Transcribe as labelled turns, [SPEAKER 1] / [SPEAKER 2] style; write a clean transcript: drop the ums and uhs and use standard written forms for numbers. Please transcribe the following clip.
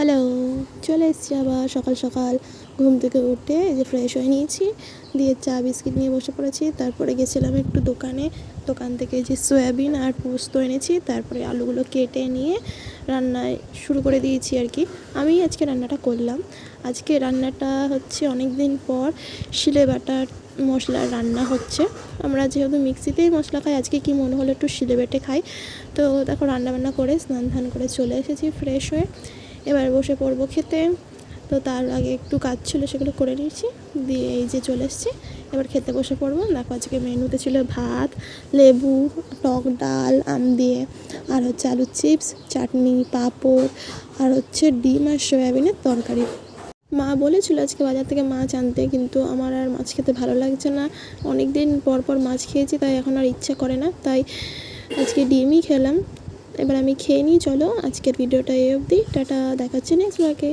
[SPEAKER 1] Hello, চলে এসেছি আবার সকাল সকাল ঘুম থেকে উঠে এই যে ফ্রেশ হয়ে নিয়েছি, দিয়ে চা বিস্কিট নিয়ে বসে পড়েছি। তারপরে গেছিলাম একটু দোকান থেকে যে সয়াবিন আর পোস্ত এনেছি, তারপরে আলুগুলো কেটে নিয়ে রান্নায় শুরু করে দিয়েছি আর কি। আমি আজকে রান্নাটা করলাম। আজকে রান্নাটা হচ্ছে অনেক দিন পর শিলে বাটার মশলার রান্না হচ্ছে। আমরা যেহেতু মিক্সিতেই মশলা খাই, আজকে কি মনে হলো একটু শিলে বেটে খাই। তো দেখো রান্নাবান্না করে স্নান ধান করে চলে এসেছি ফ্রেশ হয়ে, এবার বসে পড়বো খেতে। তো তার আগে একটু কাজ ছিল, সেগুলো করে নিয়েছি, দিয়ে এই যে চলে এসেছি, এবার খেতে বসে পড়বো। দেখো আজকে মেনুতে ছিল ভাত, লেবু, টক ডাল আম দিয়ে, আর হচ্ছে আলুর চিপস, চাটনি, পাঁপড়, আর হচ্ছে ডিম আর সয়াবিনের তরকারি। মা বলেছিল আজকে বাজার থেকে মাছ আনতে, কিন্তু আমার আর মাছ খেতে ভালো লাগছে না। অনেক দিন পর মাছ খেয়েছি, তাই এখন আর ইচ্ছা করে না, তাই আজকে ডিমই খেলাম। এবার আমি খেয়ে নিই। চলো আজকের ভিডিওটা এই অবধি, টাটা, দেখাচ্ছি নেক্সট ব্লগে।